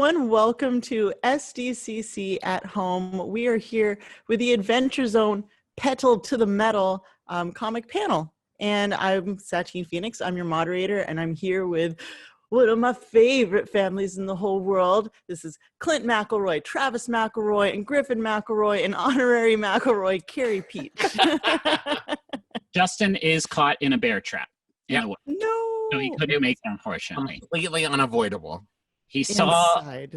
everyone. Welcome to SDCC at Home. We are here with the Adventure Zone Petal to the Metal comic panel. And I'm Satine Phoenix. I'm your moderator, and I'm here with one of my favorite families in the whole world. This is Clint McElroy, Travis McElroy, and Griffin McElroy, and honorary McElroy, Carey Pietsch. Justin is caught in a bear trap. No. So he couldn't make it, unfortunately. Completely unavoidable. He saw comic.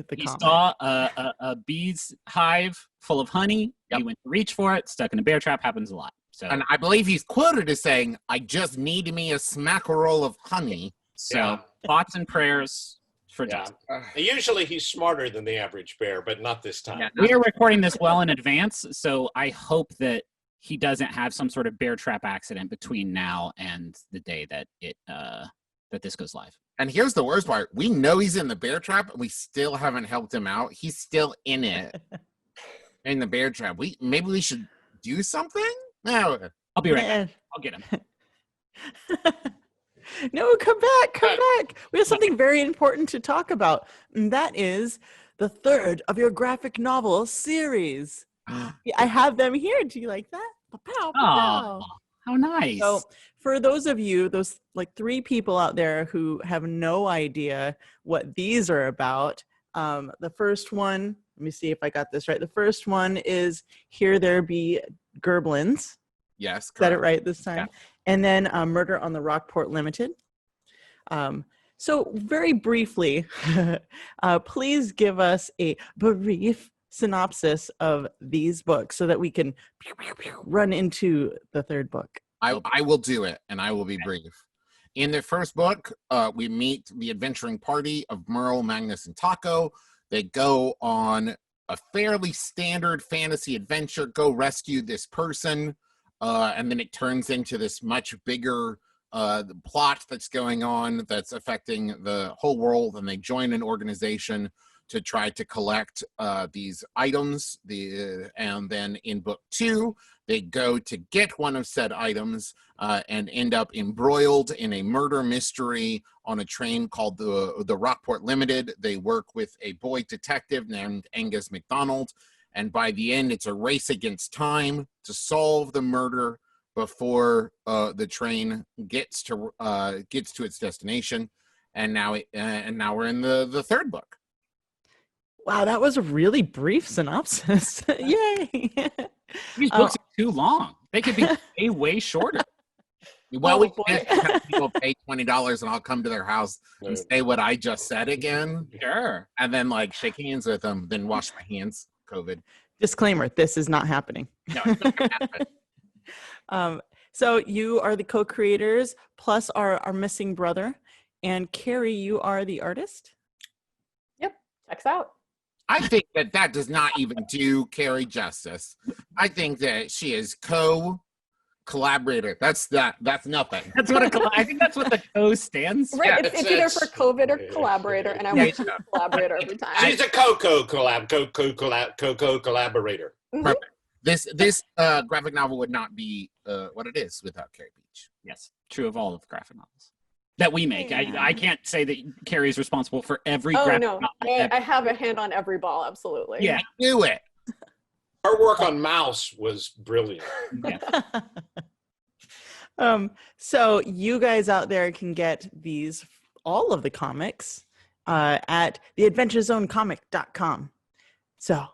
a bee's hive full of honey. Yep. He went to reach for it, stuck in a bear trap, happens a lot. So, and I believe he's quoted as saying, "I just need me a smackerel of honey." So thoughts and prayers for Justin. Usually he's smarter than the average bear, but not this time. Yeah, we are recording this well in advance, so I hope that he doesn't have some sort of bear trap accident between now and the day that that this goes live. And here's the worst part. We know he's in the bear trap, and we still haven't helped him out. He's still in it, in the bear trap. Maybe we should do something? No. I'll be right back. I'll get him. No, come back. We have something very important to talk about, and that is the third of your graphic novel series. I have them here. Do you like that? Oh, how nice. So for those of you, those like 3 people out there who have no idea what these are about, the first one, let me see if I got this right. The first one is Here There Be Gerblins. Yes, correct. Got it right this time. Yeah. And then Murder on the Rockport Limited. So very briefly, please give us a brief synopsis of these books so that we can run into the third book. I will do it, and I will be brief. In the first book, we meet the adventuring party of Merle, Magnus, and Taako. They go on a fairly standard fantasy adventure, go rescue this person, and then it turns into this much bigger plot that's going on that's affecting the whole world, and they join an organization to try to collect these items. And then in book 2, they go to get one of said items and end up embroiled in a murder mystery on a train called the Rockport Limited. They work with a boy detective named Angus MacDonald, and by the end, it's a race against time to solve the murder before the train gets to its destination. And now we're in the third book. Wow, that was a really brief synopsis. Yay! These books are too long. They could be way shorter. Well, we can have people pay $20 and I'll come to their house and say what I just said again. Sure. And then shake hands with them, then wash my hands. COVID. Disclaimer, this is not happening. No, it's not gonna happen. So you are the co-creators plus our missing brother. And Carey, you are the artist? Yep, checks out. I think that does not even do Carey justice. I think that she is collaborator. That's nothing. That's what I think that's what the co stands for. Right, it's either for COVID or collaborator, and I want to be collaborator every time. She's a collaborator. Mm-hmm. Perfect. This graphic novel would not be what it is without Carey Pietsch. Yes, true of all of the graphic novels that we make. I can't say that Carey is responsible for every graphic novel. I have a hand on every ball, absolutely. Yeah, do it. Her work on Mouse was brilliant. Yeah. So you guys out there can get all of the comics at theadventurezonecomic.com. So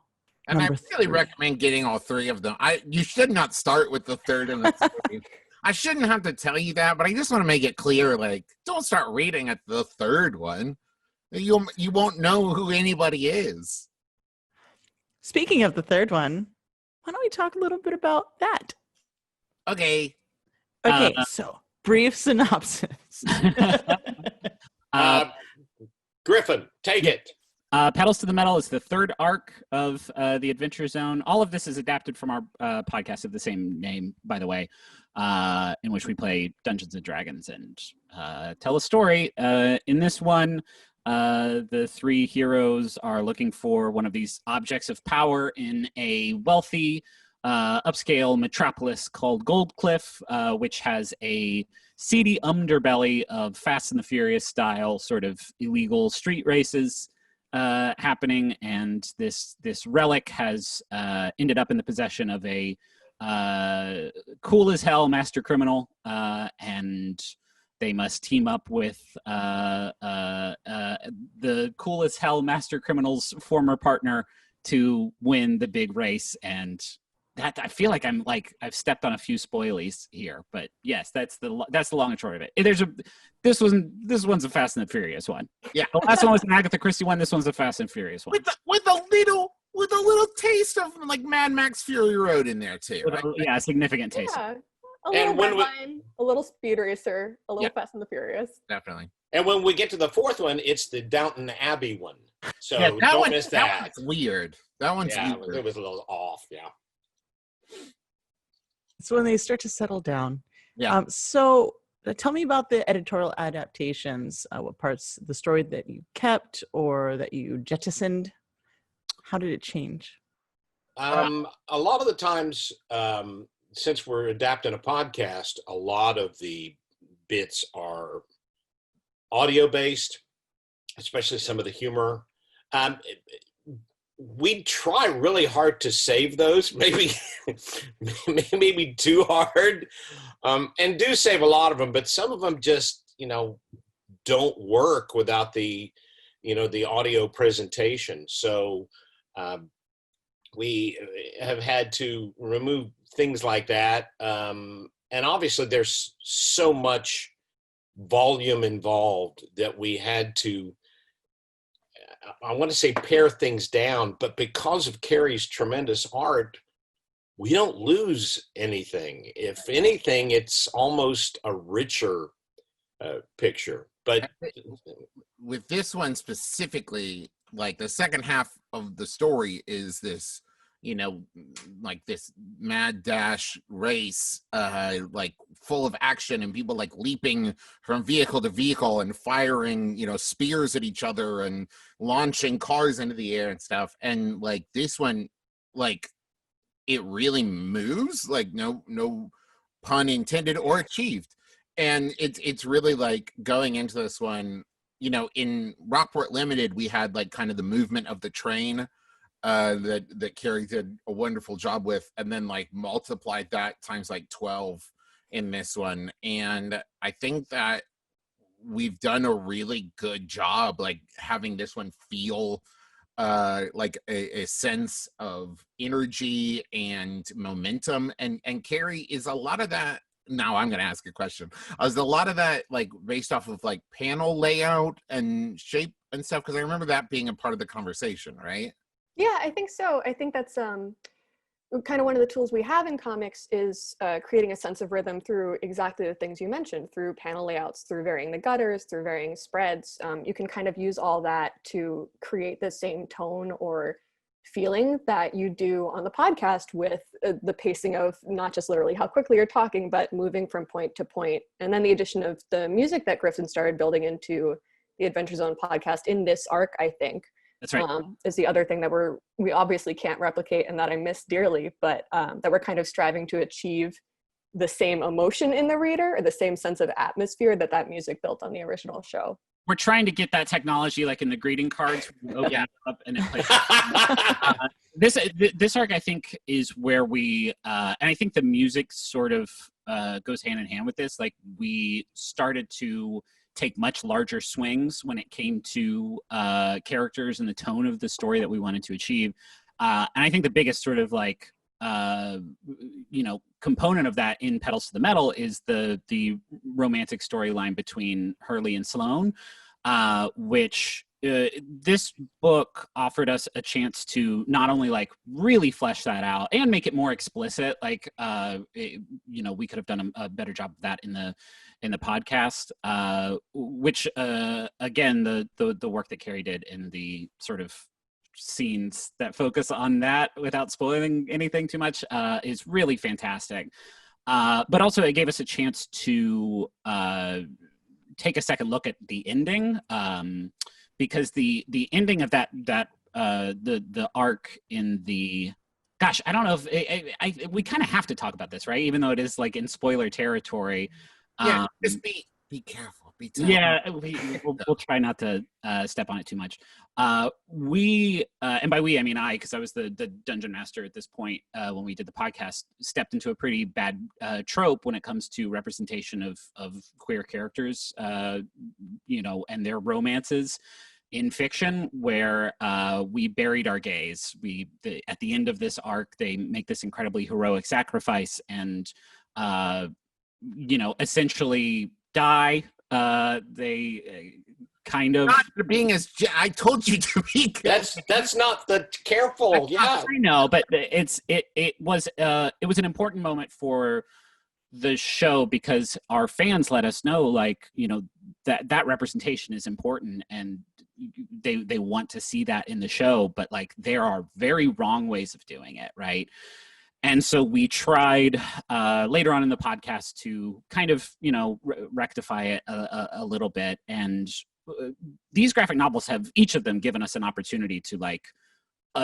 And I really recommend getting all 3 of them. You should not start with the third and the fourth. I shouldn't have to tell you that, but I just want to make it clear, don't start reading at the third one. You won't know who anybody is. Speaking of the third one, why don't we talk a little bit about that? Okay. So brief synopsis. Griffin, take it. Petals to the Metal is the third arc of the Adventure Zone. All of this is adapted from our podcast of the same name, by the way, in which we play Dungeons and Dragons and tell a story. In this one, the 3 heroes are looking for one of these objects of power in a wealthy, upscale metropolis called Goldcliff, which has a seedy underbelly of Fast and the Furious style sort of illegal street races. happening, and this relic has ended up in the possession of a cool as hell master criminal, and they must team up with the cool as hell master criminal's former partner to win the big race. And that, I feel like I've stepped on a few spoilies here, but yes, that's the long and short of it. This one's a Fast and the Furious one. Yeah, the last one was an Agatha Christie one. This one's a Fast and Furious one with a little taste of like Mad Max Fury Road in there too. Right? Yeah, a significant taste. Yeah. A little Redline, a little Speed Racer, a little Fast and the Furious. Definitely. And when we get to the fourth one, it's the Downton Abbey one. So don't miss that. That one's weird. That one's weird. It was a little off, yeah. It's when they start to settle down. Yeah. So tell me about the editorial adaptations. What parts of the story that you kept or that you jettisoned? How did it change? A lot of the times, since we're adapting a podcast, a lot of the bits are audio-based, especially some of the humor. We try really hard to save those, maybe too hard, and do save a lot of them, but some of them just, don't work without the audio presentation. So we have had to remove things like that. And obviously there's so much volume involved that we had to, I want to say, pare things down, but because of Carey's tremendous art, we don't lose anything. If anything, it's almost a richer picture. But with this one specifically, like the second half of the story is this, like this mad dash race, like full of action and people like leaping from vehicle to vehicle and firing, spears at each other and launching cars into the air and stuff. And like this one, like it really moves, like no pun intended or achieved. And it's really like going into this one, in Rockport Limited, we had like kind of the movement of the train that Carey did a wonderful job with, and then like multiplied that times like 12 in this one. And I think that we've done a really good job, like having this one feel like a sense of energy and momentum. And Carey is a lot of that. Now I'm going to ask a question. Is a lot of that like based off of like panel layout and shape and stuff? Because I remember that being a part of the conversation, right? Yeah, I think so. I think that's kind of one of the tools we have in comics is creating a sense of rhythm through exactly the things you mentioned, through panel layouts, through varying the gutters, through varying spreads. You can kind of use all that to create the same tone or feeling that you do on the podcast with the pacing of not just literally how quickly you're talking, but moving from point to point. And then the addition of the music that Griffin started building into the Adventure Zone podcast in this arc, I think, that's right, is the other thing that we obviously can't replicate and that I miss dearly, but that we're kind of striving to achieve the same emotion in the reader or the same sense of atmosphere that music built on the original show. We're trying to get that technology like in the greeting cards. It up and it plays. This arc, I think, is where we, and I think the music sort of goes hand in hand with this. Like we started to take much larger swings when it came to characters and the tone of the story that we wanted to achieve. And I think the biggest sort of like, component of that in Petals to the Metal is the romantic storyline between Hurley and Sloane, which this book offered us a chance to not only like really flesh that out and make it more explicit, like we could have done a better job of that in the podcast, which again the work that Carey did in the sort of scenes that focus on that without spoiling anything too much is really fantastic. But also it gave us a chance to take a second look at the ending, because the ending of the arc in the, gosh, I don't know if we kind of have to talk about this, right? Even though it is like in spoiler territory. Yeah, just be careful. Be tough. Yeah, we'll try not to step on it too much. We and by we I mean I, because I was the dungeon master at this point when we did the podcast, stepped into a pretty bad trope when it comes to representation of queer characters, you know, and their romances in fiction, where we buried our gays. At the end of this arc, they make this incredibly heroic sacrifice and you know, essentially die. They kind of Not being as I told you to be. That's not the careful. Yeah. I know, but it was an important moment for the show because our fans let us know, like, you know, that representation is important and they want to see that in the show, but like there are very wrong ways of doing it, right? And so we tried later on in the podcast to kind of, you know, rectify it a little bit. And these graphic novels have each of them given us an opportunity to like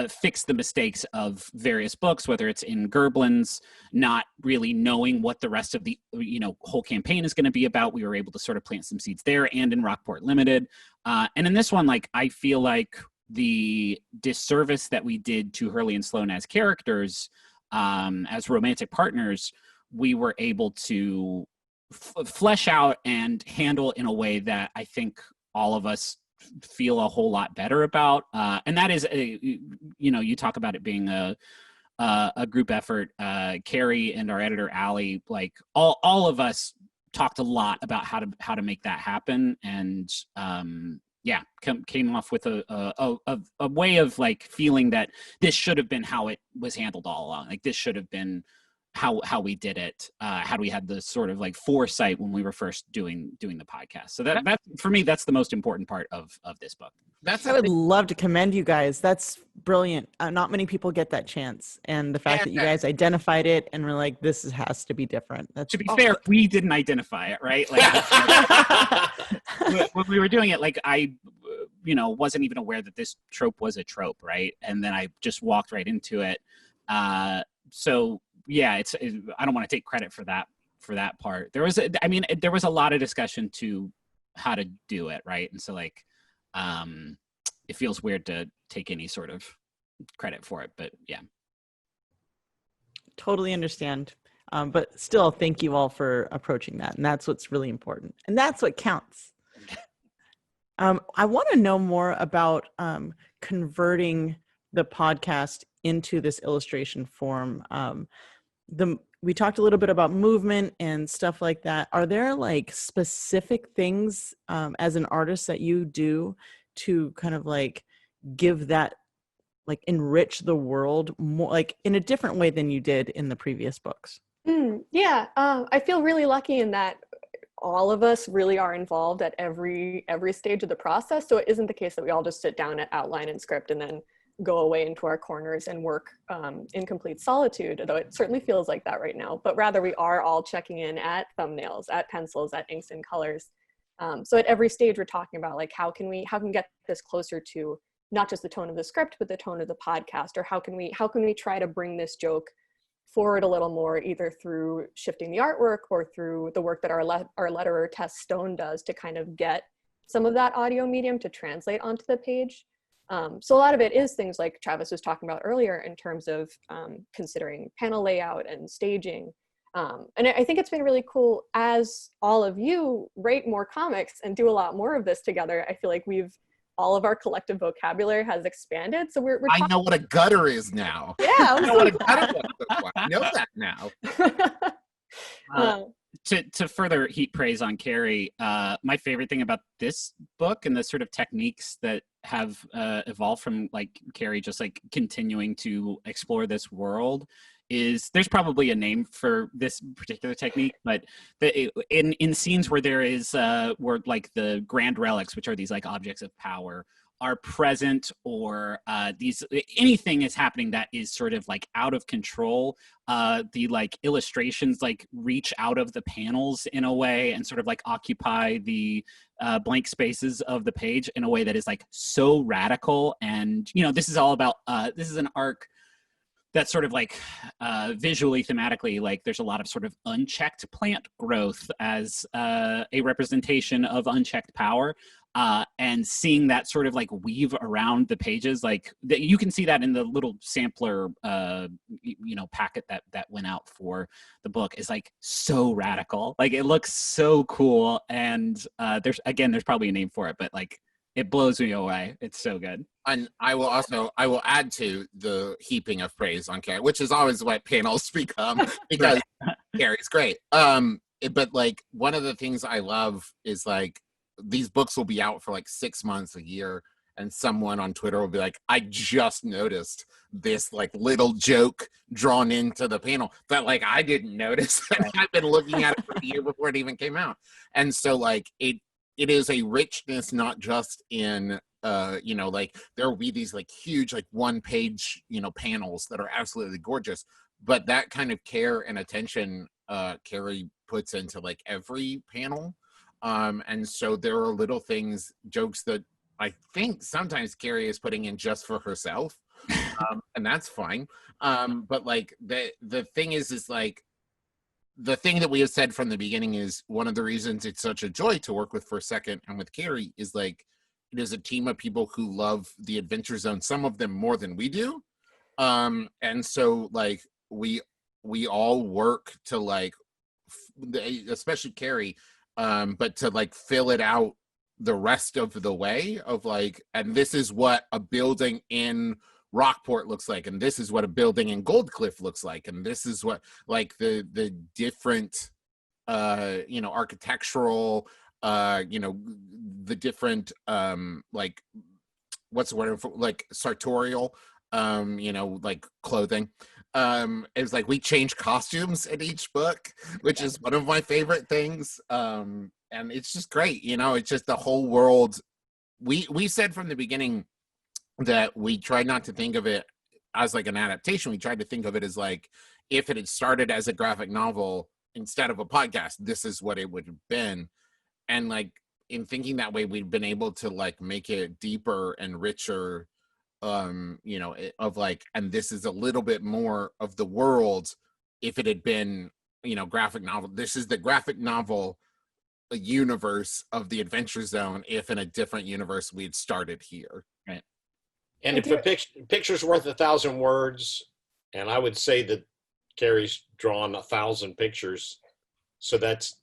fix the mistakes of various books, whether it's in Gerblins, not really knowing what the rest of the, you know, whole campaign is going to be about. We were able to sort of plant some seeds there, and in Rockport Limited. And in this one, like, I feel like the disservice that we did to Hurley and Sloan as characters, as romantic partners, we were able to flesh out and handle in a way that I think all of us feel a whole lot better about. And that is, you know, you talk about it being a group effort. Carey and our editor, Allie, like all of us talked a lot about how to make that happen. And yeah, came off with a way of like feeling that this should have been how it was handled all along. Like this should have been how we did it, had we had the sort of like foresight when we were first doing the podcast. So that for me, that's the most important part of this book. I would love to commend you guys. That's brilliant. Not many people get that chance. And the fact that you guys identified it and were like, this has to be different. That's to be fair, we didn't identify it, right? Like when we were doing it, like I, you know, wasn't even aware that this trope was a trope, right? And then I just walked right into it. So yeah, I don't want to take credit for that part. There was a lot of discussion to how to do it, right? And so like, it feels weird to take any sort of credit for it, but yeah. Totally understand. But still, thank you all for approaching that. And that's what's really important. And that's what counts. I want to know more about converting the podcast into this illustration form. We talked a little bit about movement and stuff like that. Are there like specific things as an artist that you do to kind of like give that, like enrich the world more, like in a different way than you did in the previous books? Yeah, I feel really lucky in that all of us really are involved at every stage of the process. So it isn't the case that we all just sit down at outline and script and then go away into our corners and work in complete solitude, though it certainly feels like that right now. But rather we are all checking in at thumbnails, at pencils, at inks and colors. So at every stage we're talking about like how can we get this closer to not just the tone of the script, but the tone of the podcast, or how can we try to bring this joke forward a little more, either through shifting the artwork or through the work that our letterer Tess Stone does to kind of get some of that audio medium to translate onto the page. So a lot of it is things like Travis was talking about earlier in terms of considering panel layout and staging. And I think it's been really cool as all of you write more comics and do a lot more of this together. I feel like all of our collective vocabulary has expanded. So we're I know what a gutter is now. Yeah, I know what a gutter was. I know that now. To further heap praise on Carey, my favorite thing about this book and the sort of techniques that have evolved from like Carey just like continuing to explore this world is there's probably a name for this particular technique, but in scenes where there is where like the grand relics, which are these like objects of power, are present, or anything is happening that is sort of like out of control, the like illustrations like reach out of the panels in a way and sort of like occupy the blank spaces of the page in a way that is like so radical. And you know, this is all about this is an arc that's sort of like visually, thematically, like there's a lot of sort of unchecked plant growth as a representation of unchecked power. And seeing that sort of like weave around the pages, like you can see that in the little sampler, packet that went out for the book, is like so radical. Like it looks so cool. And there's probably a name for it, but like it blows me away. It's so good. And I will add to the heaping of praise on Carey, which is always what panels become, because Carey's great. But like one of the things I love is like these books will be out for like 6 months, a year, and someone on Twitter will be like, I just noticed this like little joke drawn into the panel that like I didn't notice. I've been looking at it for a year before it even came out. And so like it is a richness, not just in like there will be these like huge like 1-page panels that are absolutely gorgeous, but that kind of care and attention Carey puts into like every panel. And so there are little things, jokes that I think sometimes Carey is putting in just for herself, and that's fine. But like the thing is like the thing that we have said from the beginning is one of the reasons it's such a joy to work with First Second and with Carey is like it is a team of people who love the Adventure Zone, some of them more than we do, and so like we all work to like, especially Carey. But to like fill it out the rest of the way of like, and this is what a building in Rockport looks like, and this is what a building in Gold Cliff looks like, and this is what like the different architectural the different like what's the word for, like sartorial like clothing. It's like we change costumes in each book, which is one of my favorite things. And it's just great, it's just the whole world. We said from the beginning that we tried not to think of it as like an adaptation. We tried to think of it as like if it had started as a graphic novel instead of a podcast, this is what it would have been. And like in thinking that way, we've been able to like make it deeper and richer, of like, and this is a little bit more of the world. If it had been, graphic novel, this is the graphic novel universe of the Adventure Zone. If in a different universe we had started here, right? And if a picture's worth 1,000 words, and I would say that Carey's drawn 1,000 pictures, so that's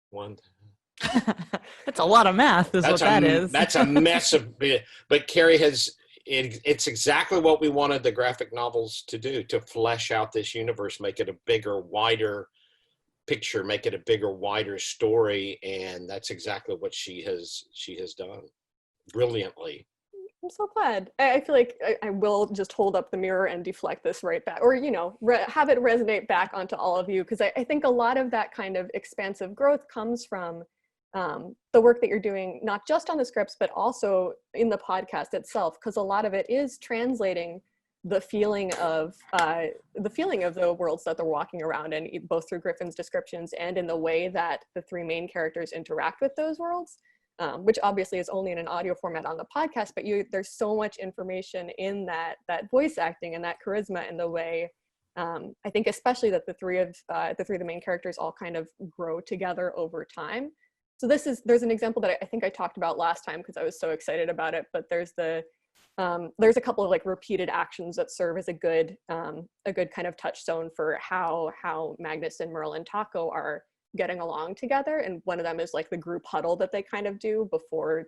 one. That's a lot of math, is what that is. That's a mess of, but Carey has. It's exactly what we wanted the graphic novels to do, to flesh out this universe, make it a bigger, wider picture, make it a bigger, wider story, and that's exactly what she has done brilliantly. I'm so glad. I feel like I will just hold up the mirror and deflect this right back, or have it resonate back onto all of you, because I think a lot of that kind of expansive growth comes from the work that you're doing, not just on the scripts, but also in the podcast itself, because a lot of it is translating the feeling of the worlds that they're walking around in, both through Griffin's descriptions and in the way that the three main characters interact with those worlds, which obviously is only in an audio format on the podcast, but there's so much information in that voice acting and that charisma and the way, I think especially that the three of the main characters all kind of grow together over time. So there's an example that I think I talked about last time because I was so excited about it, but there's a couple of like repeated actions that serve as a good kind of touchstone for how Magnus and Merle and Taako are getting along together. And one of them is like the group huddle that they kind of do before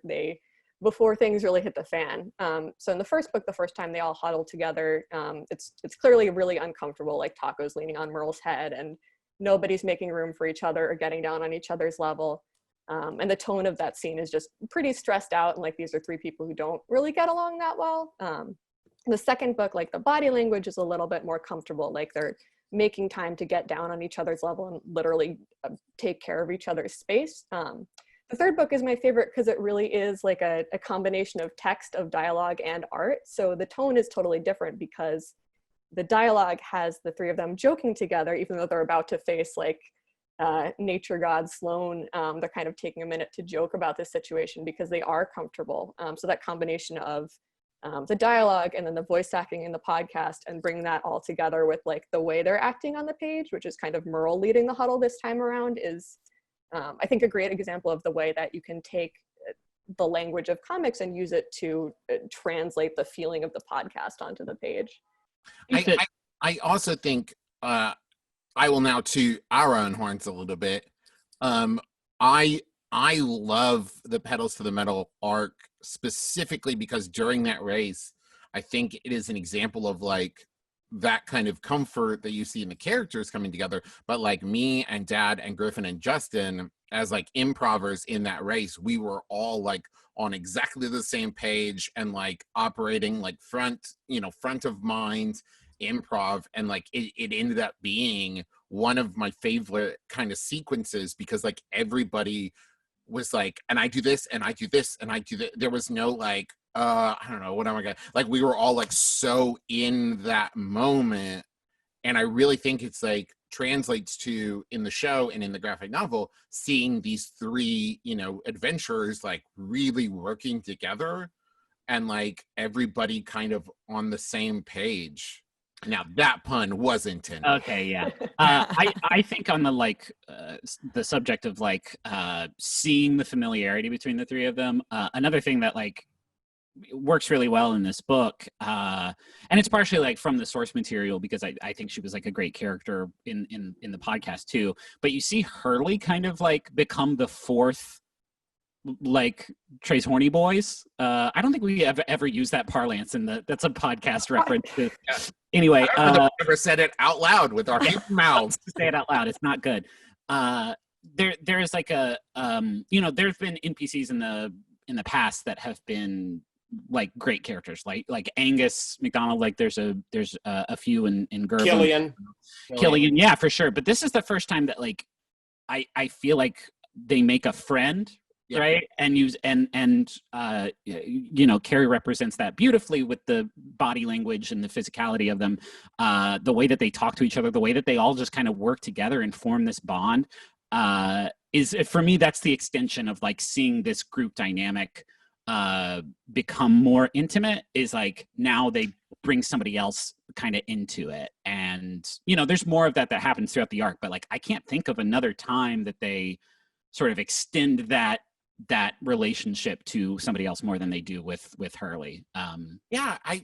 things really hit the fan. So in the first book, the first time they all huddle together, it's clearly really uncomfortable, like Taako's leaning on Merle's head and nobody's making room for each other or getting down on each other's level. And the tone of that scene is just pretty stressed out, and like these are three people who don't really get along that well. The second book, like the body language is a little bit more comfortable, like they're making time to get down on each other's level and literally take care of each other's space. The third book is my favorite because it really is like a combination of text, of dialogue, and art. So the tone is totally different because the dialogue has the three of them joking together, even though they're about to face like nature god Sloan. They're kind of taking a minute to joke about this situation because they are comfortable. So that combination of the dialogue and then the voice acting in the podcast, and bring that all together with like the way they're acting on the page, which is kind of Merle leading the huddle this time around, is I think a great example of the way that you can take the language of comics and use it to translate the feeling of the podcast onto the page. I also think I will now toot our own horns a little bit. I love the Petals to the Metal arc specifically because during that race, I think it is an example of like that kind of comfort that you see in the characters coming together. But like me and Dad and Griffin and Justin as like improvers in that race, we were all like on exactly the same page and like operating like front of mind improv, and like it ended up being one of my favorite kind of sequences because like everybody was like, and I do this and I do this and I do that. There was no like I don't know, what am I gonna, like we were all like so in that moment. And I really think it's like translates to, in the show and in the graphic novel, seeing these three, adventurers like really working together and like everybody kind of on the same page. Now that pun was intended. Okay, yeah. I think on the like the subject of like seeing the familiarity between the three of them, another thing that like works really well in this book, and it's partially like from the source material because I think she was like a great character in the podcast too. But you see Hurley kind of like become the fourth like Trey's horny boys. I don't think we ever use that parlance in that's a podcast reference to. Yeah. Anyway, I don't know if we ever said it out loud with our mouths. Say it out loud. It's not good. There is like a there's been NPCs in the past that have been like great characters, like Angus McDonald. Like there's a few in Gervin. Killian, yeah, for sure. But this is the first time that like I feel like they make a friend. Yeah. Right. And use Carey represents that beautifully with the body language and the physicality of them, the way that they talk to each other, the way that they all just kind of work together and form this bond, is, for me, that's the extension of like seeing this group dynamic become more intimate, is like now they bring somebody else kind of into it. And, there's more of that happens throughout the arc, but like I can't think of another time that they sort of extend that relationship to somebody else more than they do with Hurley. Yeah, I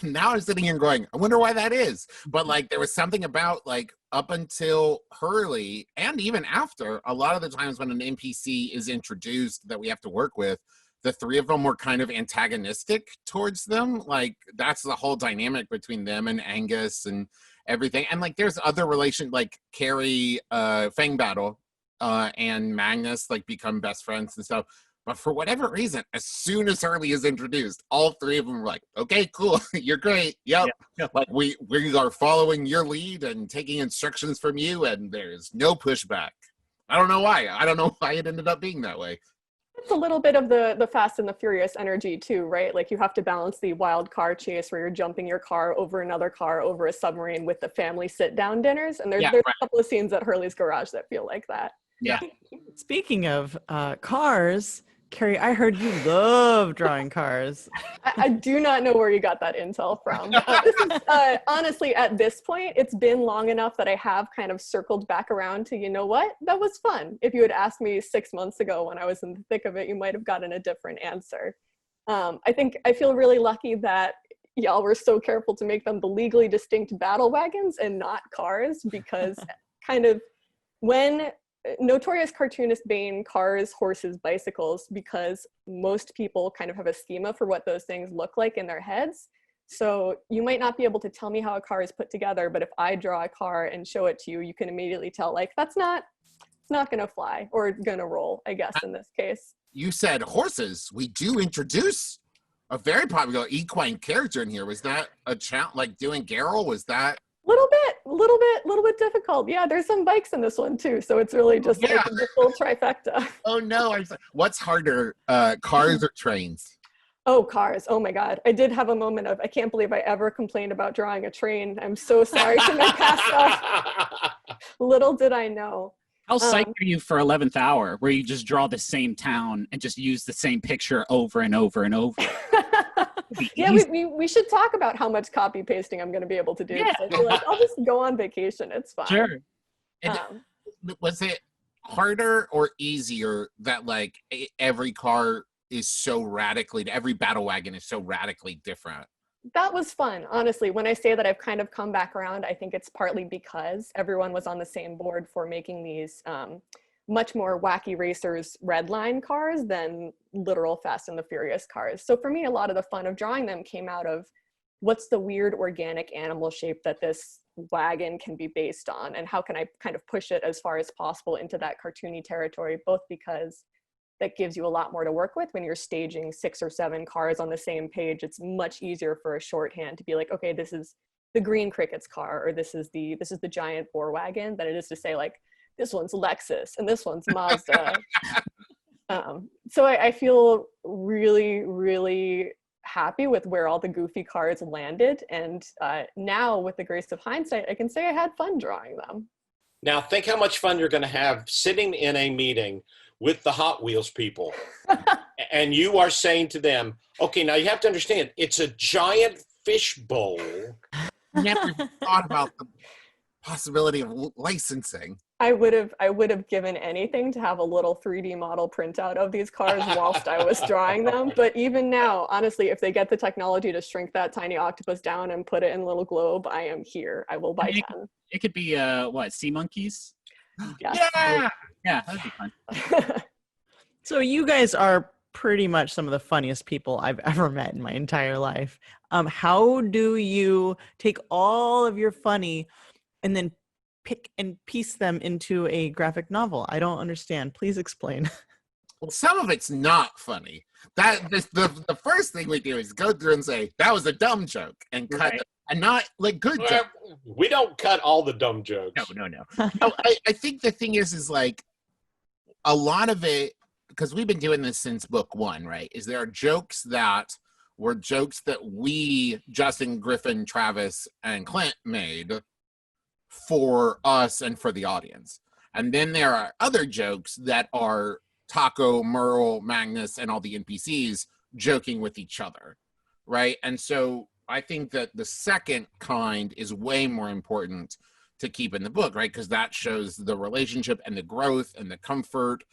now I'm sitting here going, I wonder why that is. But like there was something about like up until Hurley and even after, a lot of the times when an NPC is introduced that we have to work with, the three of them were kind of antagonistic towards them. Like that's the whole dynamic between them and Angus and everything. And like there's other relation, like Carey, Fang Battle, and Magnus like become best friends and stuff. But for whatever reason, as soon as Hurley is introduced, all three of them were like, okay, cool, you're great. Yep. Yeah. Like we are following your lead and taking instructions from you, and there's no pushback. I don't know why. I don't know why it ended up being that way. It's a little bit of the Fast and the Furious energy too, right? Like you have to balance the wild car chase where you're jumping your car over another car over a submarine with the family sit-down dinners. And there's a couple of scenes at Hurley's garage that feel like that. Yeah. Speaking of cars, Carey, I heard you love drawing cars. I do not know where you got that intel from. This is honestly, at this point, it's been long enough that I have kind of circled back around to, you know what, that was fun. If you had asked me 6 months ago when I was in the thick of it, you might have gotten a different answer. I feel really lucky that y'all were so careful to make them the legally distinct battle wagons and not cars, because kind of when notorious cartoonist Bane cars, horses, bicycles, because most people kind of have a schema for what those things look like in their heads. So you might not be able to tell me how a car is put together, but if I draw a car and show it to you, you can immediately tell, like, it's not gonna fly or gonna roll, I guess, in this case. You said horses. We do introduce a very popular equine character in here. Was that a challenge, like doing Geralt? Was that little bit difficult. Yeah, there's some bikes in this one too, so it's really just like the full trifecta. Oh no, what's harder, cars or trains? Oh, cars. Oh my God. I did have a moment of, I can't believe I ever complained about drawing a train. I'm so sorry to my past self. Little did I know. How psyched are you for 11th Hour, where you just draw the same town and just use the same picture over and over and over? Yeah, we should talk about how much copy pasting I'm going to be able to do. Yeah. I feel like I'll just go on vacation. It's fine. Sure. Was it harder or easier that like every car is so radically, every battle wagon is so radically different? That was fun, honestly. When I say that I've kind of come back around, I think it's partly because everyone was on the same board for making these much more wacky racers red line cars than literal Fast and the Furious cars. So for me, a lot of the fun of drawing them came out of what's the weird organic animal shape that this wagon can be based on, and how can I kind of push it as far as possible into that cartoony territory, both because that gives you a lot more to work with when you're staging 6 or 7 cars on the same page. It's much easier for a shorthand to be like, okay, this is the Green Cricket's car, or this is the giant boar wagon, than it is to say like, this one's Lexus and this one's Mazda. So I feel really, really happy with where all the goofy cars landed. And now with the grace of hindsight, I can say I had fun drawing them. Now think how much fun you're going to have sitting in a meeting with the Hot Wheels people. And you are saying to them, okay, now you have to understand, it's a giant fish bowl. Never thought about the possibility of licensing. I would have given anything to have a little 3D model printout of these cars whilst I was drawing them. But even now, honestly, if they get the technology to shrink that tiny octopus down and put it in a little globe, I am here. I will buy 10. It could be sea monkeys? Yes. Yeah, that'd be fun. So you guys are pretty much some of the funniest people I've ever met in my entire life. How do you take all of your funny and then pick and piece them into a graphic novel? I don't understand. Please explain. Well, some of it's not funny. The first thing we do is go through and say, that was a dumb joke, and cut it, and not like good Well, jokes. we don't cut all the dumb jokes. No. No, I think the thing is like a lot of it, because we've been doing this since book 1, right? Is there are jokes that were jokes that we, Justin, Griffin, Travis, and Clint made for us and for the audience. And then there are other jokes that are Taako, Merle, Magnus, and all the NPCs joking with each other, right? And so I think that the second kind is way more important to keep in the book, right? Because that shows the relationship and the growth and the comfort.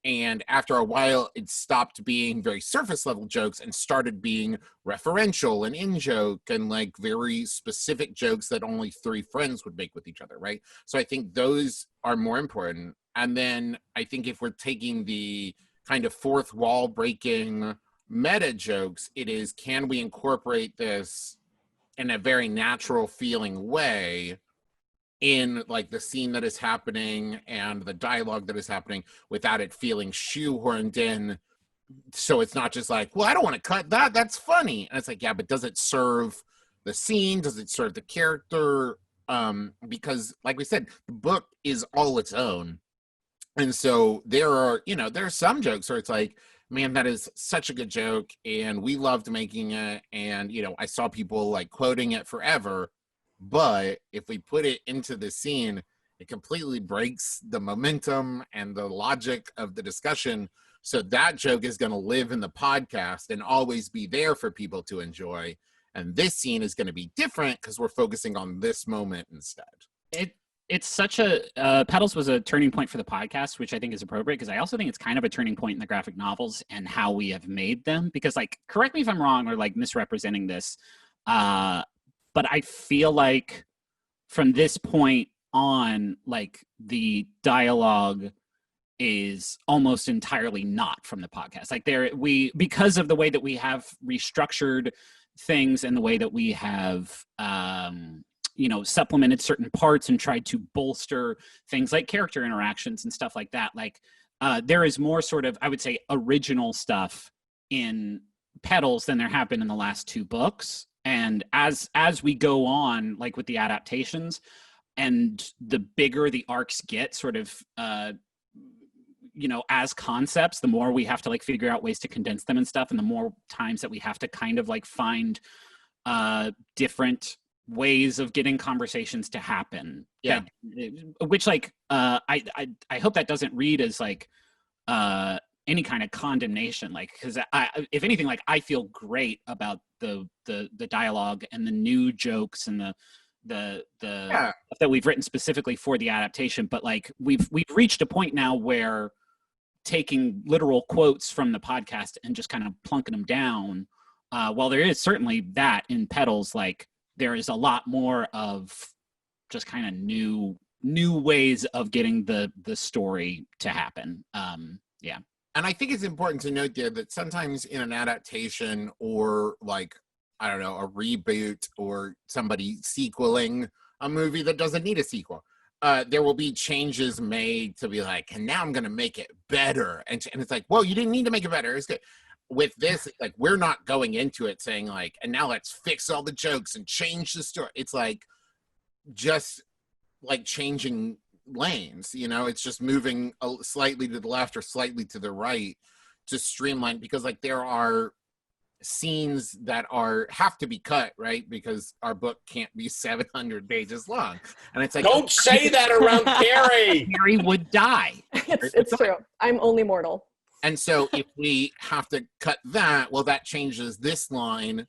And after a while, it stopped being very surface level jokes and started being referential and in-joke and like very specific jokes that only 3 friends would make with each other, right? So I think those are more important. And then I think if we're taking the kind of fourth wall breaking meta jokes, it is, can we incorporate this in a very natural feeling way in like the scene that is happening and the dialogue that is happening without it feeling shoehorned in. So it's not just like, well, I don't want to cut that. That's funny. And it's like, yeah, but does it serve the scene? Does it serve the character? Because like we said, the book is all its own. And so there are some jokes where it's like, man, that is such a good joke. And we loved making it. And, I saw people like quoting it forever. But if we put it into the scene, it completely breaks the momentum and the logic of the discussion. So that joke is going to live in the podcast and always be there for people to enjoy. And this scene is going to be different because we're focusing on this moment instead. It's such a Petals was a turning point for the podcast, which I think is appropriate, because I also think it's kind of a turning point in the graphic novels and how we have made them. Because, like, correct me if I'm wrong or like misrepresenting this, but I feel like from this point on, like, the dialogue is almost entirely not from the podcast. Like, because of the way that we have restructured things and the way that we have supplemented certain parts and tried to bolster things like character interactions and stuff like that. Like, there is more sort of, I would say, original stuff in Petals than there have been in the last 2 books. And as we go on, like with the adaptations, and the bigger the arcs get, sort of, as concepts, the more we have to like figure out ways to condense them and stuff, and the more times that we have to kind of like find different ways of getting conversations to happen. Yeah. Which like I hope that doesn't read as like any kind of condemnation, like, because if anything, like, I feel great about the dialogue and the new jokes and the Yeah. stuff that we've written specifically for the adaptation. But like we've reached a point now where taking literal quotes from the podcast and just kind of plunking them down, while there is certainly that in Petals, like there is a lot more of just kind of new ways of getting the story to happen. Yeah. And I think it's important to note there that sometimes in an adaptation or like, I don't know, a reboot or somebody sequeling a movie that doesn't need a sequel, there will be changes made to be like, and now I'm going to make it better. And it's like, well, you didn't need to make it better. It's good. With this, like, we're not going into it saying like, and now let's fix all the jokes and change the story. It's like, just like changing lanes, you know, it's just moving slightly to the left or slightly to the right to streamline, because like there are scenes that have to be cut, right? Because our book can't be 700 pages long. And it's like, don't say that around Carey. Carey would die. It's true. I'm only mortal. And so if we have to cut that, well, that changes this line.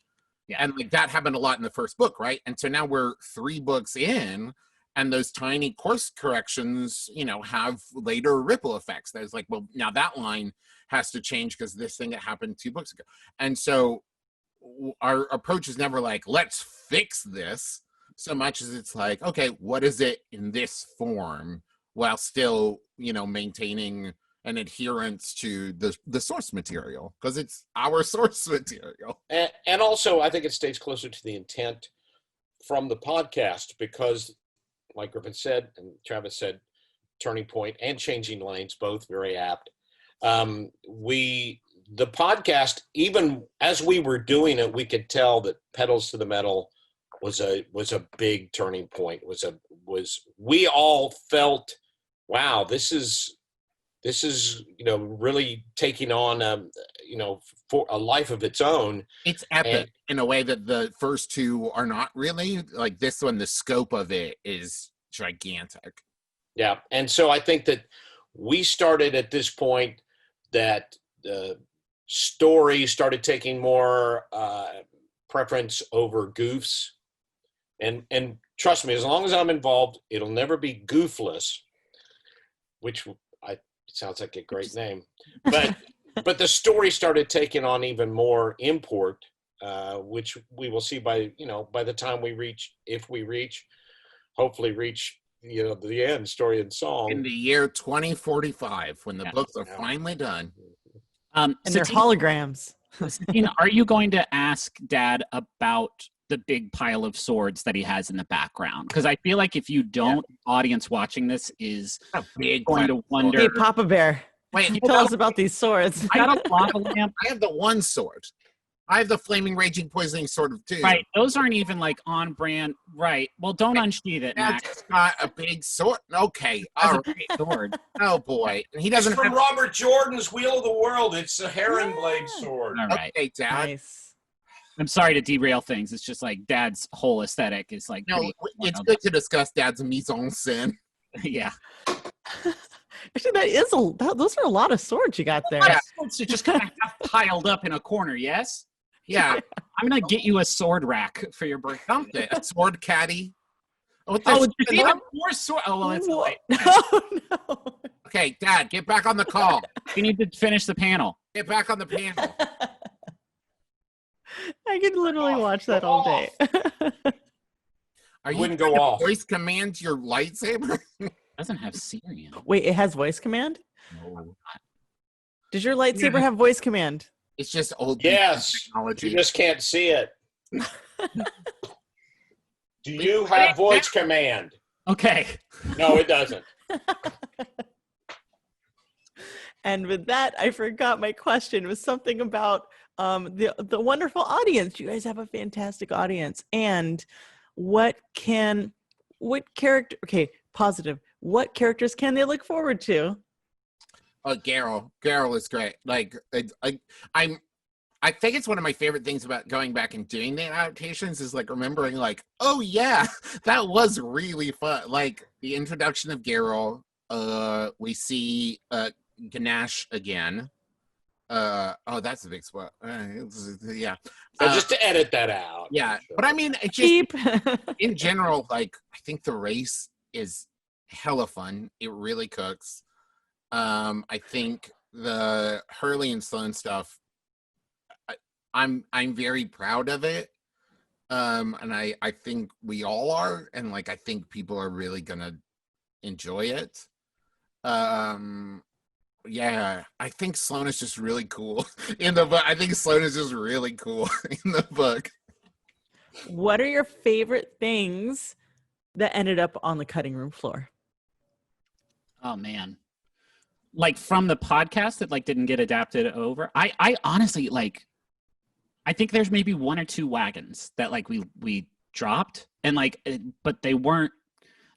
Yeah. And like that happened a lot in the first book, right? And so now we're 3 books in, and those tiny course corrections, you know, have later ripple effects. There's like, well, now that line has to change because this thing that happened 2 books ago. And so our approach is never like, let's fix this, so much as it's like, okay, what is it in this form, while still, you know, maintaining an adherence to the source material, because it's our source material. And also, I think it stays closer to the intent from the podcast, because like Griffin said, and Travis said, turning point and changing lanes, both very apt. The podcast, even as we were doing it, we could tell that Petals to the Metal was a big turning point. We all felt, wow, this is, you know, really taking on, you know, for a life of its own. It's epic in a way that the first 2 are not really. Like this one, the scope of it is gigantic. Yeah. And so I think that we started at this point that the story started taking more preference over goofs. And trust me, as long as I'm involved, it'll never be goofless, which it sounds like a great name. But the story started taking on even more import, which we will see by the time we reach, hopefully reach, you know, the end, story and song. In the year 2045, when the books are finally done. And they're holograms. Satine, are you going to ask Dad about the big pile of swords that he has in the background? Because I feel like if you don't, audience watching this is going to wonder. Hey, Papa Bear. Wait, Tell us about these swords. I got a lava lamp. I have the one sword. I have the flaming, raging, poisoning sword of 2. Right, those aren't even like on brand. Right. Well, don't unsheath it, Max. That's not a big sword. Okay. That's All a great sword. Oh boy, he It's doesn't from have. Robert Jordan's Wheel of the World. It's a heron blade sword. All right. Okay, Dad. Nice. I'm sorry to derail things. It's just like Dad's whole aesthetic is like. No, pretty it's wild. good to discuss Dad's mise en scène. Yeah. Actually, those are a lot of swords you got there. Yeah. Swords to just kind of have piled up in a corner. Yes. Yeah, I'm gonna get you a sword rack for your birthday. something. A sword caddy. Oh, there's even more sword. Oh well, it's Whoa. late. Oh, no. Okay, Dad, get back on the call. You need to finish the panel. Get back on the panel. I could literally watch that all day. Are you Wouldn't trying go to off. voice command your lightsaber? Doesn't have Syrian. Wait, it has voice command? No. Does your lightsaber have voice command? It's just old Yes. technology. You just can't see it. Do you have voice command? Okay. No, it doesn't. And with that, I forgot my question. It was something about the wonderful audience. You guys have a fantastic audience. And what character, okay, positive. What characters can they look forward to? Garrel. Garrel is great. Like, I think it's one of my favorite things about going back and doing the adaptations is like remembering like, oh yeah, that was really fun. Like the introduction of Garrel, we see Ganesh again. Oh, that's a big spot. Yeah. So just to edit that out. Yeah, Sure. but I mean, it's just Keep. in general, like I think the race is hella fun. It really cooks. I think the Hurley and Sloan stuff, I'm very proud of it. And I think we all are, and like I think people are really gonna enjoy it. Yeah, I think Sloan is just really cool in the book. I think Sloan is just really cool in the book. What are your favorite things that ended up on the cutting room floor? Oh man. Like from the podcast that like didn't get adapted over. I honestly like I think there's maybe one or two wagons that like we dropped and like but they weren't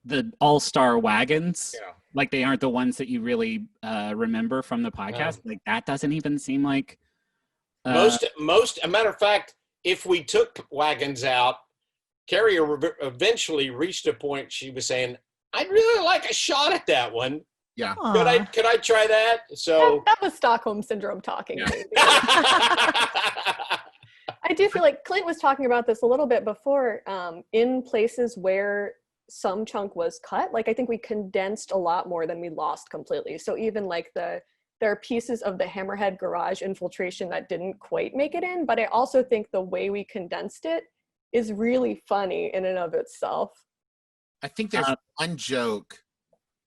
the all-star wagons. Yeah. Like they aren't the ones that you really remember from the podcast. Like that doesn't even seem like Most, a matter of fact, if we took wagons out, Carey eventually reached a point she was saying, I'd really like a shot at that one. Yeah. Could I try that? So that was Stockholm Syndrome talking. Yeah. I do feel like Clint was talking about this a little bit before, in places where some chunk was cut. Like I think we condensed a lot more than we lost completely. So even like there are pieces of the Hammerhead garage infiltration that didn't quite make it in, but I also think the way we condensed it is really funny in and of itself. I think there's one joke,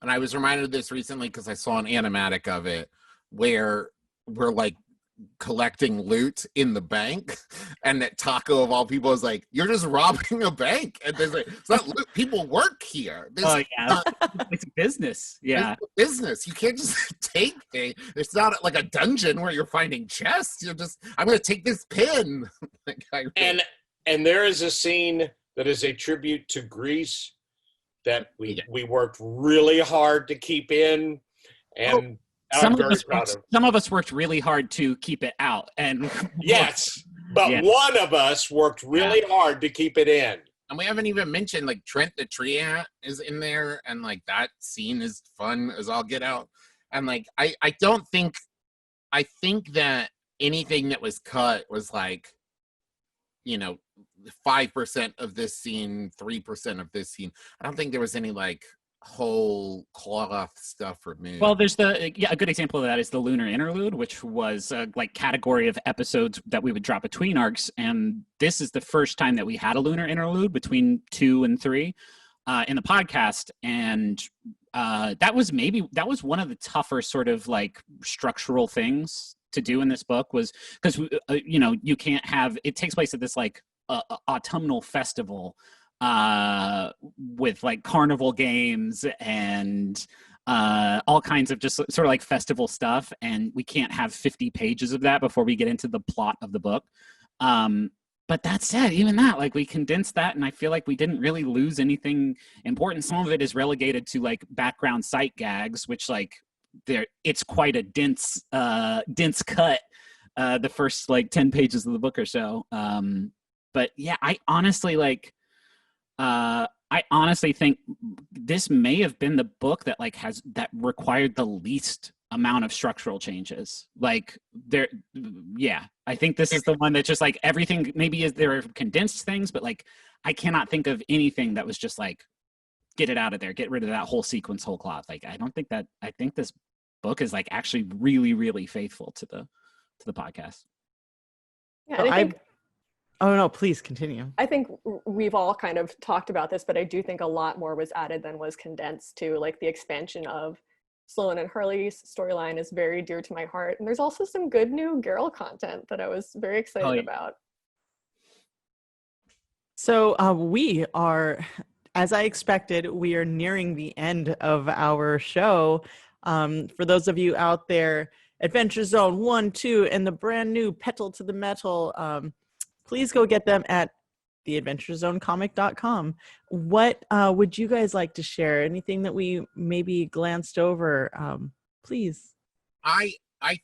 and I was reminded of this recently because I saw an animatic of it where we're like collecting loot in the bank, and that Taako of all people is like, "You're just robbing a bank," and there's like, "It's not loot. People work here. it's business." Yeah, business. You can't just take things. It's not like a dungeon where you're finding chests. You're just, I'm going to take this pin. And there is a scene that is a tribute to Greece that we worked really hard to keep in, and some of us worked really hard to keep it out. And yes, but one of us worked really hard to keep it in. And we haven't even mentioned like Trent the Tree Ant is in there, and like that scene is fun as all get out. And like I think that anything that was cut was like, 5% of this scene, 3% of this scene. I don't think there was any like whole cloth stuff removed. Well, there's a good example of that is the Lunar Interlude, which was like category of episodes that we would drop between arcs, and this is the first time that we had a Lunar Interlude between 2 and 3 in the podcast, and that was one of the tougher sort of like structural things to do in this book, was because you can't have it takes place at this like autumnal festival with like carnival games and all kinds of just sort of like festival stuff, and we can't have 50 pages of that before we get into the plot of the book. But that said, even that, like we condensed that, and I feel like we didn't really lose anything important. Some of it is relegated to like background sight gags, which like it's quite a dense cut, the first like 10 pages of the book or so. But yeah, I honestly think this may have been the book that like that required the least amount of structural changes. Like I think this is the one that just like everything maybe there are condensed things, but like I cannot think of anything that was just like, get it out of there, get rid of that whole sequence, whole cloth. Like I think this book is like actually really, really faithful to the podcast. Yeah, oh no, please continue. I think we've all kind of talked about this, but I do think a lot more was added than was condensed too. Like the expansion of Sloan and Hurley's storyline is very dear to my heart. And there's also some good new girl content that I was very excited about. So we are, as I expected, we are nearing the end of our show. For those of you out there, Adventure Zone 1, 2, and the brand new Petal to the Metal, please go get them at theadventurezonecomic.com. What would you guys like to share? Anything that we maybe glanced over? Please. I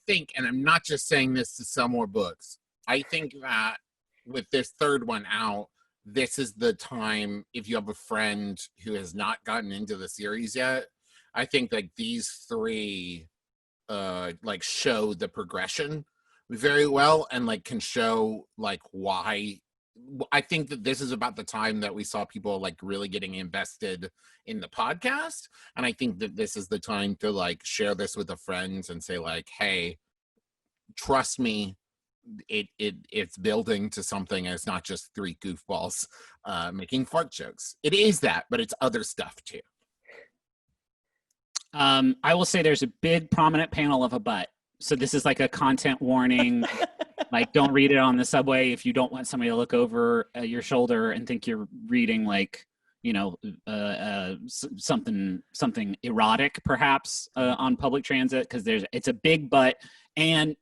think, and I'm not just saying this to sell more books, I think that with this third one out, this is the time, if you have a friend who has not gotten into the series yet, I think like these three like show the progression very well, and like can show like why. I think that this is about the time that we saw people like really getting invested in the podcast, and I think that this is the time to like share this with the friends and say like, hey, trust me, it's building to something, and it's not just three goofballs making fart jokes. It is that, but it's other stuff too. I will say there's a big prominent panel of a butt. So this is like a content warning. Like, don't read it on the subway if you don't want somebody to look over your shoulder and think you're reading like, you know, something erotic perhaps on public transit, because it's a big butt, and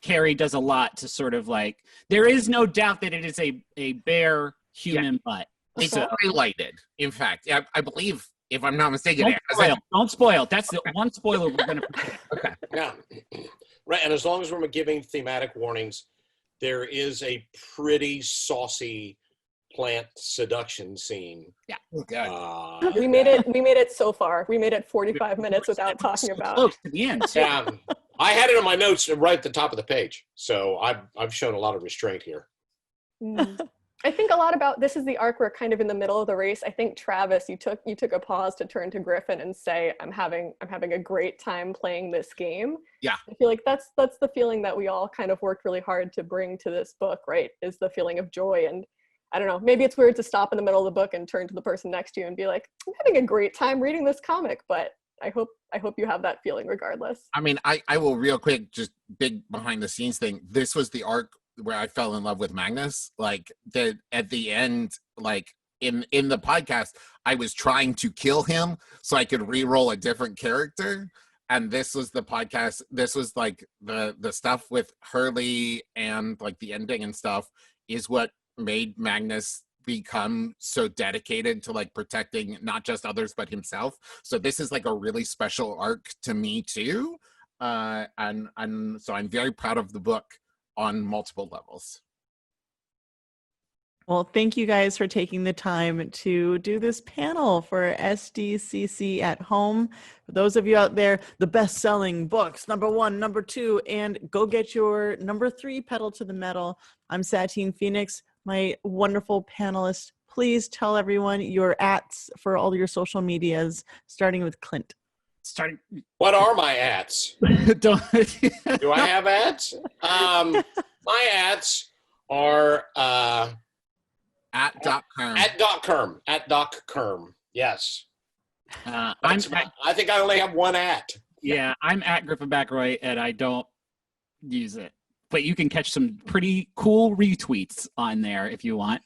Carey does a lot to sort of like, there is no doubt that it is a bare human butt. It's highlighted. In fact, I believe, if I'm not mistaken, don't spoil. That's the one spoiler we're going to protect. Okay. Yeah. Right. And as long as we're giving thematic warnings, there is a pretty saucy plant seduction scene. Yeah. We made it so far. We made it 45 minutes without talking about close to the end. Yeah. I had it in my notes right at the top of the page. So I've shown a lot of restraint here. I think a lot about, this is the arc where kind of in the middle of the race. I think Travis, you took a pause to turn to Griffin and say, I'm having a great time playing this game. Yeah. I feel like that's the feeling that we all kind of worked really hard to bring to this book, right? Is the feeling of joy. And I don't know, maybe it's weird to stop in the middle of the book and turn to the person next to you and be like, I'm having a great time reading this comic, but I hope you have that feeling regardless. I mean, I will real quick, just big behind the scenes thing. This was the arc where I fell in love with Magnus. Like at the end, like in the podcast, I was trying to kill him so I could re-roll a different character. And this was the podcast. This was like the stuff with Hurley and like the ending and stuff is what made Magnus become so dedicated to like protecting not just others but himself. So this is like a really special arc to me too. And so I'm very proud of the book on multiple levels. Well, thank you guys for taking the time to do this panel for SDCC at Home. For those of you out there, the best-selling books, #1, #2, and go get your #3 Pedal to the Metal. I'm Satine Phoenix, my wonderful panelist. Please tell everyone your ats for all your social medias, starting with Clint. What are my ats? Do I have ats? My ats are At Doc Kerm. at Doc Kerm. Yes. I think I only have one at. Yeah, I'm at Griffin McElroy, and I don't use it. But you can catch some pretty cool retweets on there if you want.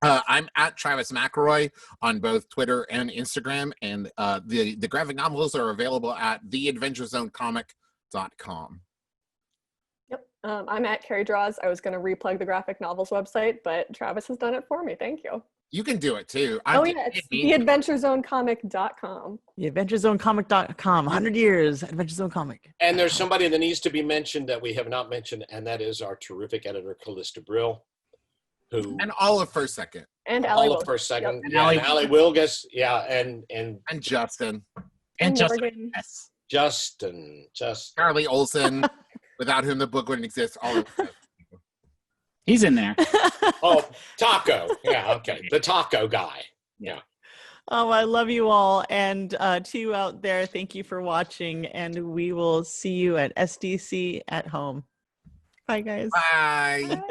I'm at Travis McElroy on both Twitter and Instagram, and the graphic novels are available at theadventurezonecomic.com. Yep. I'm at Carey Draws. I was going to replug the graphic novels website, but Travis has done it for me. Thank you. You can do it too. It's theadventurezonecomic.com. Theadventurezonecomic.com. 100 years, Adventure Zone Comic. And there's somebody that needs to be mentioned that we have not mentioned, and that is our terrific editor, Callista Brill. And all of First Second. And Allie all of Wilgus. First Second. Yep. Yeah, and Allie Wilgus. Yeah, and Justin. And Justin. Morgan. Yes. Justin. Charlie Olson, without whom the book wouldn't exist. All of them. He's in there. Oh, Taako. Yeah, okay. The Taako guy. Yeah. Oh, I love you all. And to you out there, thank you for watching. And we will see you at SDC at Home. Bye, guys. Bye. Bye.